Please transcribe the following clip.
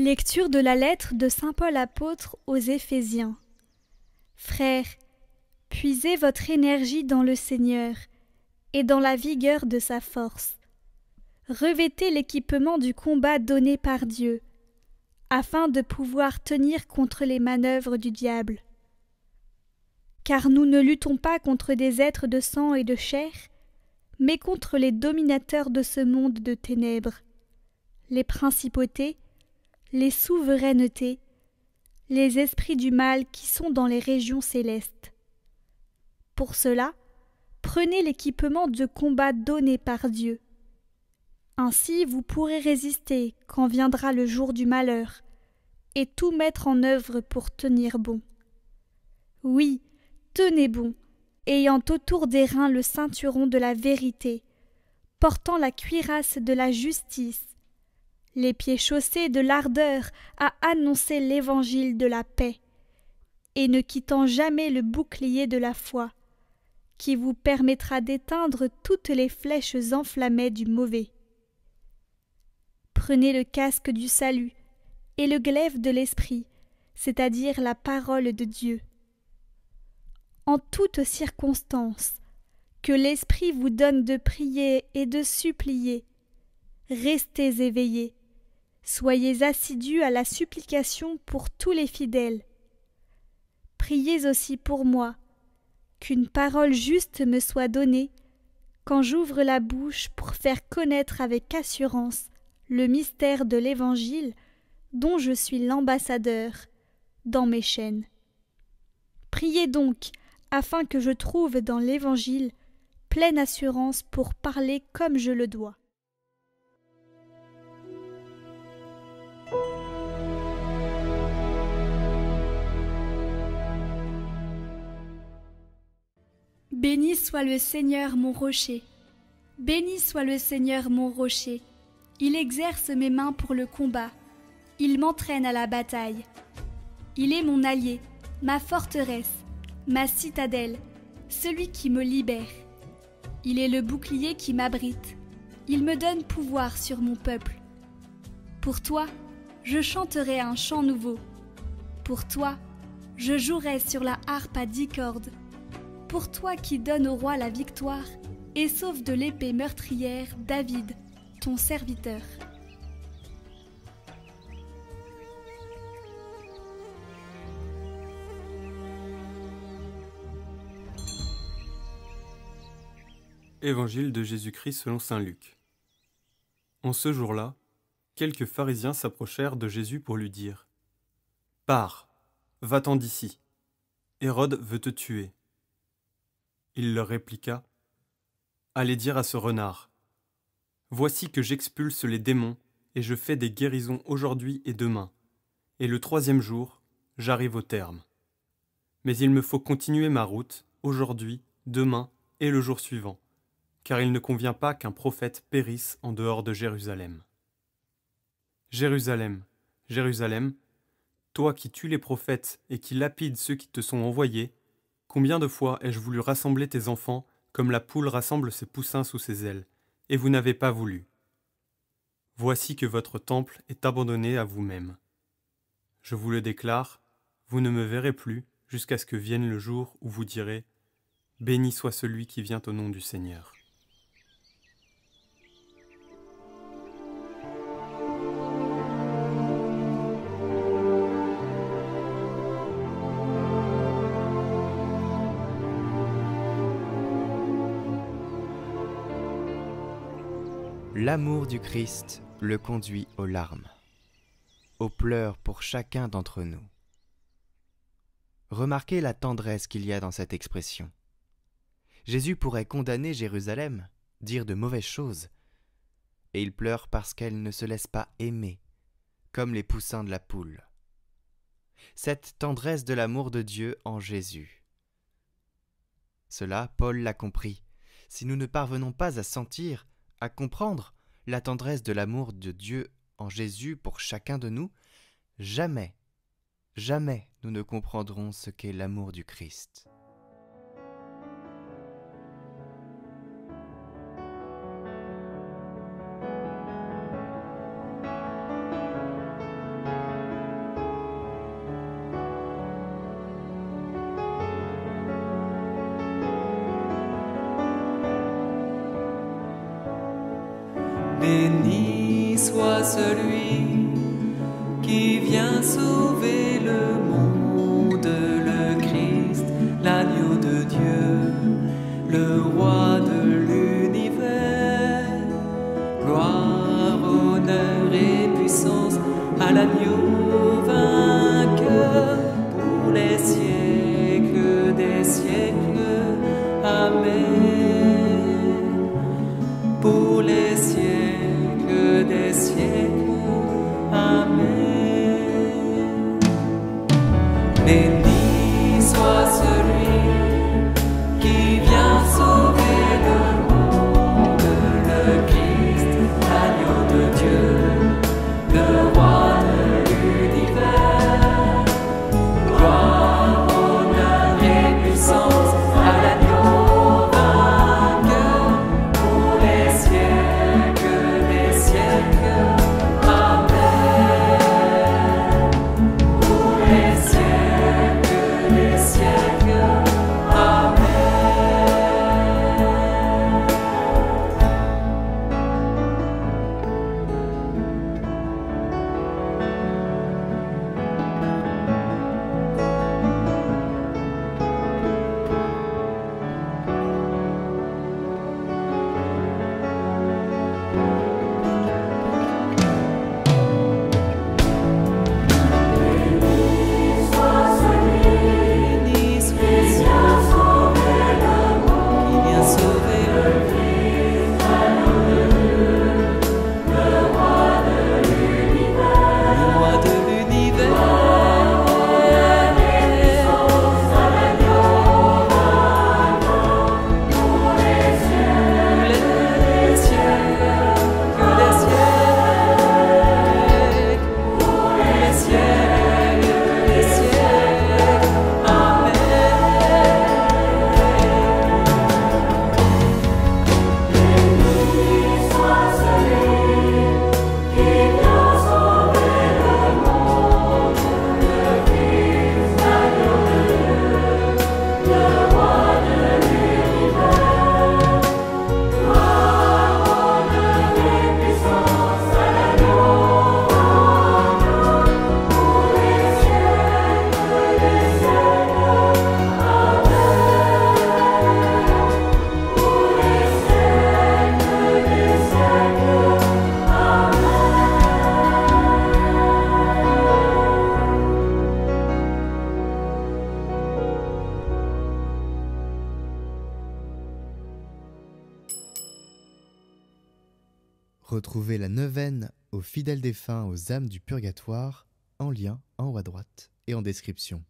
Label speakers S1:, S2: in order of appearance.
S1: Lecture de la lettre de saint Paul apôtre aux Éphésiens. Frères, puisez votre énergie dans le Seigneur et dans la vigueur de sa force. Revêtez l'équipement du combat donné par Dieu, afin de pouvoir tenir contre les manœuvres du diable. Car nous ne luttons pas contre des êtres de sang et de chair, mais contre les dominateurs de ce monde de ténèbres, les principautés, les souverainetés, les esprits du mal qui sont dans les régions célestes. Pour cela, prenez l'équipement de combat donné par Dieu. Ainsi vous pourrez résister quand viendra le jour du malheur, et tout mettre en œuvre pour tenir bon. Oui, tenez bon, ayant autour des reins le ceinturon de la vérité, portant la cuirasse de la justice, les pieds chaussés de l'ardeur à annoncer l'évangile de la paix, et ne quittant jamais le bouclier de la foi, qui vous permettra d'éteindre toutes les flèches enflammées du mauvais. Prenez le casque du salut et le glaive de l'esprit, c'est-à-dire la parole de Dieu. En toutes circonstances, que l'Esprit vous donne de prier et de supplier, restez éveillés. Soyez assidus à la supplication pour tous les fidèles. Priez aussi pour moi, qu'une parole juste me soit donnée quand j'ouvre la bouche pour faire connaître avec assurance le mystère de l'Évangile dont je suis l'ambassadeur dans mes chaînes. Priez donc afin que je trouve dans l'Évangile pleine assurance pour parler comme je le dois. Béni soit le Seigneur mon rocher. Béni soit le Seigneur mon rocher. Il exerce mes mains pour le combat. Il m'entraîne à la bataille. Il est mon allié, ma forteresse, ma citadelle, celui qui me libère. Il est le bouclier qui m'abrite. Il me donne pouvoir sur mon peuple. Pour toi, je chanterai un chant nouveau. Pour toi, je jouerai sur la harpe à 10 cordes. Pour toi qui donnes au roi la victoire et sauve de l'épée meurtrière David, ton serviteur.
S2: Évangile de Jésus-Christ selon saint Luc. En ce jour-là, quelques pharisiens s'approchèrent de Jésus pour lui dire : « Pars, va-t'en d'ici, Hérode veut te tuer. » Il leur répliqua : « Allez dire à ce renard : voici que j'expulse les démons et je fais des guérisons aujourd'hui et demain, et le 3e jour, j'arrive au terme. Mais il me faut continuer ma route aujourd'hui, demain et le jour suivant, car il ne convient pas qu'un prophète périsse en dehors de Jérusalem. Jérusalem, Jérusalem, toi qui tues les prophètes et qui lapides ceux qui te sont envoyés, combien de fois ai-je voulu rassembler tes enfants comme la poule rassemble ses poussins sous ses ailes, et vous n'avez pas voulu. Voici que votre temple est abandonné à vous-même. Je vous le déclare, vous ne me verrez plus jusqu'à ce que vienne le jour où vous direz : béni soit celui qui vient au nom du Seigneur.
S3: L'amour du Christ le conduit aux larmes, aux pleurs pour chacun d'entre nous. Remarquez la tendresse qu'il y a dans cette expression. Jésus pourrait condamner Jérusalem, dire de mauvaises choses, et il pleure parce qu'elle ne se laisse pas aimer, comme les poussins de la poule. Cette tendresse de l'amour de Dieu en Jésus. Cela, Paul l'a compris. Si nous ne parvenons pas à sentir, à comprendre la tendresse de l'amour de Dieu en Jésus pour chacun de nous, jamais, jamais nous ne comprendrons ce qu'est l'amour du Christ.
S4: Béni soit celui qui vient sauver le monde, le Christ, l'agneau de Dieu, le roi de l'univers. Gloire, honneur et puissance à l'agneau vainqueur pour les siècles des siècles. Amen. Pour les siècles des siècles. Amen. Béni soit celui qui vient sauver le monde, le Christ, l'agneau de Dieu, le roi de l'univers. Gloire, honneur et puissance à l'agneau vainqueur pour les siècles des siècles. Amen. Pour les siècles des siècles. Amen. Béni soit celui qui vient sauver le Christ, le roi de l'univers. Pour les siècles des siècles. Pour les siècles des siècles. Amen. Béni soit celui qui vient sauver le monde, le Christ, l'agneau de Dieu, le roi de l'univers. Gloire, honneur et puissance à l'agneau vainqueur pour les siècles des siècles. Amen. Pour les siècles des siècles.
S3: Retrouvez la neuvaine aux fidèles défunts aux âmes du purgatoire en lien en haut à droite et en description.